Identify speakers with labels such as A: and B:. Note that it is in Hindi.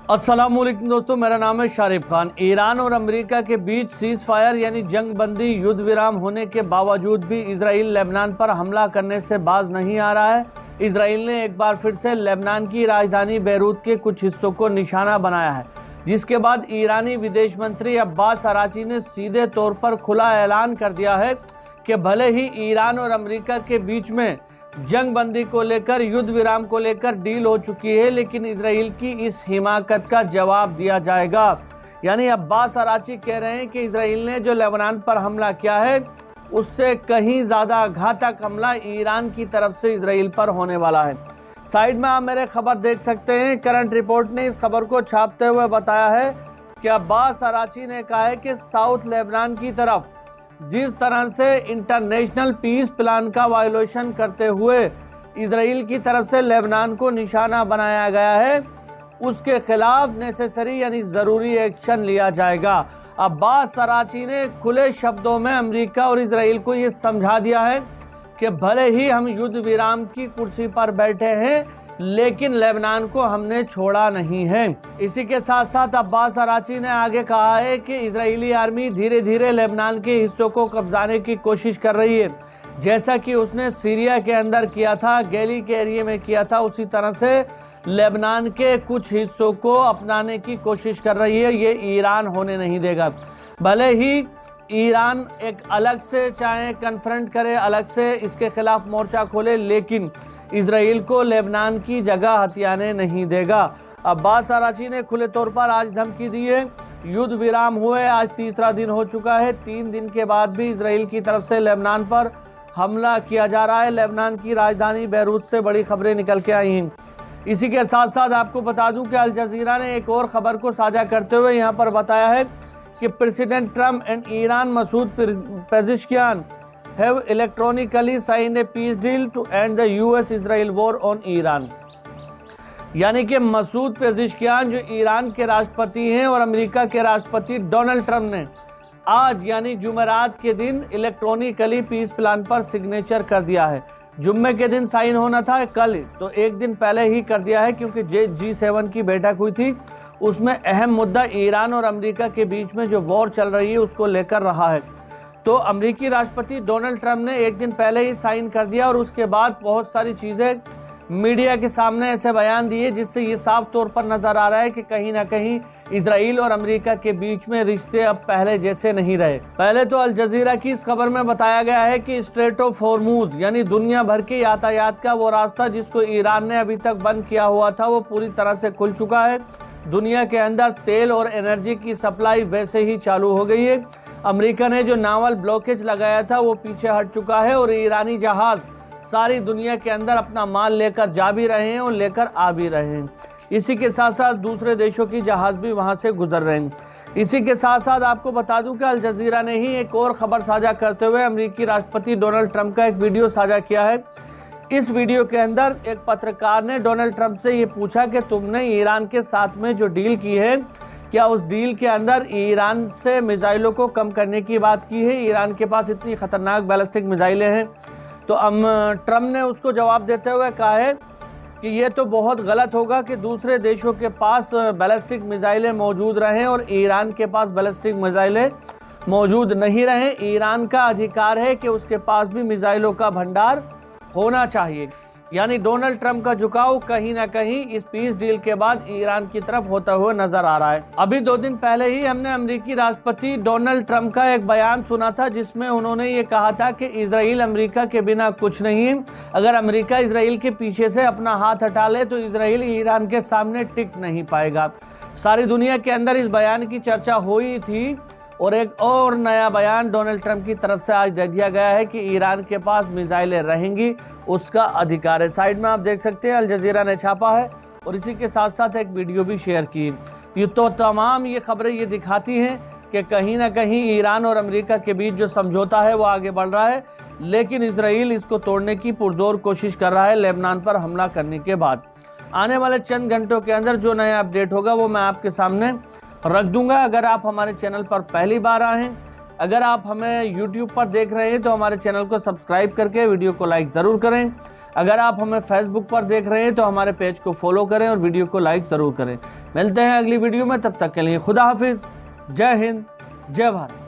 A: अस्सलाम वालेकुम दोस्तों, मेरा नाम है शारिफ खान। ईरान और अमेरिका के बीच सीज फायर यानी जंग बंदी युद्ध विराम होने के बावजूद भी इसराइल लेबनान पर हमला करने से बाज नहीं आ रहा है। इसराइल ने एक बार फिर से लेबनान की राजधानी बैरूत के कुछ हिस्सों को निशाना बनाया है, जिसके बाद ईरानी विदेश मंत्री अब्बास अराची ने सीधे तौर पर खुला ऐलान कर दिया है कि भले ही ईरान और अमेरिका के बीच में जंग बंदी को लेकर, युद्ध विराम को लेकर डील हो चुकी है, लेकिन इजराइल की इस हिमाकत का जवाब दिया जाएगा। यानी अब्बास अराची कह रहे हैं कि इजराइल ने जो लेबनान पर हमला किया है उससे कहीं ज़्यादा घातक हमला ईरान की तरफ से इजराइल पर होने वाला है। साइड में आप मेरे खबर देख सकते हैं। करंट रिपोर्ट ने इस खबर को छापते हुए बताया है कि अब्बास अराची ने कहा है कि साउथ लेबनान की तरफ जिस तरह से इंटरनेशनल पीस प्लान का वायोलेशन करते हुए इजराइल की तरफ से लेबनान को निशाना बनाया गया है, उसके खिलाफ नेसेसरी यानी ज़रूरी एक्शन लिया जाएगा। अब्बास अराची ने खुले शब्दों में अमेरिका और इजराइल को ये समझा दिया है कि भले ही हम युद्ध विराम की कुर्सी पर बैठे हैं, लेकिन लेबनान को हमने छोड़ा नहीं है। इसी के साथ साथ अब्बास अराची ने आगे कहा है कि इजरायली आर्मी धीरे धीरे लेबनान के हिस्सों को कब्जाने की कोशिश कर रही है, जैसा कि उसने सीरिया के अंदर किया था, गैली के एरिया में किया था, उसी तरह से लेबनान के कुछ हिस्सों को अपनाने की कोशिश कर रही है। ये ईरान होने नहीं देगा। भले ही ईरान एक अलग से चाहे कन्फ्रंट करे, अलग से इसके खिलाफ मोर्चा खोले, लेकिन इजराइल को लेबनान की जगह हथियाने नहीं देगा। अब्बास अराची ने खुले तौर पर आज धमकी दी है। युद्ध विराम हुए आज तीसरा दिन हो चुका है। 3 दिन के बाद भी इजराइल की तरफ से लेबनान पर हमला किया जा रहा है। लेबनान की राजधानी बैरूत से बड़ी खबरें निकल के आई हैं। इसी के साथ साथ आपको बता दूं कि अल जजीरा ने एक और खबर को साझा करते हुए यहाँ पर बताया है कि president Trump and Iran Masoud Pezeshkian have electronically signed a peace deal to end the US-Israel war on Iran। यानी कि मसूद पेजिशकियान जो ईरान के राष्ट्रपति हैं और अमेरिका के राष्ट्रपति डोनाल्ड ट्रम्प ने आज यानी जुमेरात के दिन इलेक्ट्रॉनिकली पीस प्लान पर सिग्नेचर कर दिया है। जुम्मे के दिन साइन होना था कल, तो एक दिन पहले ही कर दिया है, क्योंकि G7 की बैठक हुई थी, उसमें अहम मुद्दा ईरान और अमेरिका के बीच में जो वॉर चल रही है उसको लेकर रहा है। तो अमेरिकी राष्ट्रपति डोनाल्ड ट्रम्प ने एक दिन पहले ही साइन कर दिया और उसके बाद बहुत सारी चीज़ें मीडिया के सामने ऐसे बयान दिए, जिससे ये साफ तौर पर नज़र आ रहा है कि कहीं ना कहीं इजराइल और अमेरिका के बीच में रिश्ते अब पहले जैसे नहीं रहे। पहले तो अल जजीरा की इस खबर में बताया गया है कि स्ट्रेट ऑफ हॉर्मूज यानी दुनिया भर के यातायात का वो रास्ता जिसको ईरान ने अभी तक बंद किया हुआ था, वो पूरी तरह से खुल चुका है। दुनिया के अंदर तेल और एनर्जी की सप्लाई वैसे ही चालू हो गई है। अमेरिका ने जो नावल ब्लॉकेज लगाया था वो पीछे हट चुका है और ईरानी जहाज सारी दुनिया के अंदर अपना माल लेकर जा भी रहे हैं और लेकर आ भी रहे हैं। इसी के साथ साथ दूसरे देशों की जहाज भी वहां से गुजर रहे हैं। इसी के साथ साथ आपको बता दूं कि अल जजीरा ने ही एक और खबर साझा करते हुए अमेरिकी राष्ट्रपति डोनाल्ड ट्रंप का एक वीडियो साझा किया है। इस वीडियो के अंदर एक पत्रकार ने डोनाल्ड ट्रंप से ये पूछा कि तुमने ईरान के साथ में जो डील की है, क्या उस डील के अंदर ईरान से मिसाइलों को कम करने की बात की है? ईरान के पास इतनी खतरनाक बैलिस्टिक मिसाइलें हैं। तो ट्रम्प ने उसको जवाब देते हुए कहा है कि ये तो बहुत गलत होगा कि दूसरे देशों के पास बैलिस्टिक मिसाइलें मौजूद रहें और ईरान के पास बैलिस्टिक मिसाइलें मौजूद नहीं रहें। ईरान का अधिकार है कि उसके पास भी मिसाइलों का भंडार होना चाहिए। यानी डोनाल्ड ट्रंप का झुकाव कहीं ना कहीं इस पीस डील के बाद ईरान की तरफ होता हुआ नजर आ रहा है। अभी 2 दिन पहले ही हमने अमेरिकी राष्ट्रपति डोनाल्ड ट्रंप का एक बयान सुना था, जिसमें उन्होंने ये कहा था कि इजराइल अमेरिका के बिना कुछ नहीं है। अगर अमेरिका इजराइल के पीछे से अपना हाथ हटा ले तो इजराइल ईरान के सामने टिक नहीं पाएगा। सारी दुनिया के अंदर इस बयान की चर्चा हुई थी और एक और नया बयान डोनाल्ड ट्रंप की तरफ से आज दे दिया गया है कि ईरान के पास मिसाइलें रहेंगी, उसका अधिकार है। साइड में आप देख सकते हैं अल जजीरा ने छापा है और इसी के साथ साथ एक वीडियो भी शेयर की। ये तो तमाम ये खबरें ये दिखाती हैं कि कहीं ना कहीं ईरान और अमेरिका के बीच जो समझौता है वो आगे बढ़ रहा है, लेकिन इजराइल इसको तोड़ने की पुरजोर कोशिश कर रहा है लेबनान पर हमला करने के बाद। आने वाले चंद घंटों के अंदर जो नया अपडेट होगा वो मैं आपके सामने रख दूंगा। अगर आप हमारे चैनल पर पहली बार आए हैं, अगर आप हमें YouTube पर देख रहे हैं तो हमारे चैनल को सब्सक्राइब करके वीडियो को लाइक ज़रूर करें। अगर आप हमें फेसबुक पर देख रहे हैं तो हमारे पेज को फॉलो करें और वीडियो को लाइक ज़रूर करें। मिलते हैं अगली वीडियो में, तब तक के लिए खुदा हाफिज। जय हिंद, जय भारत।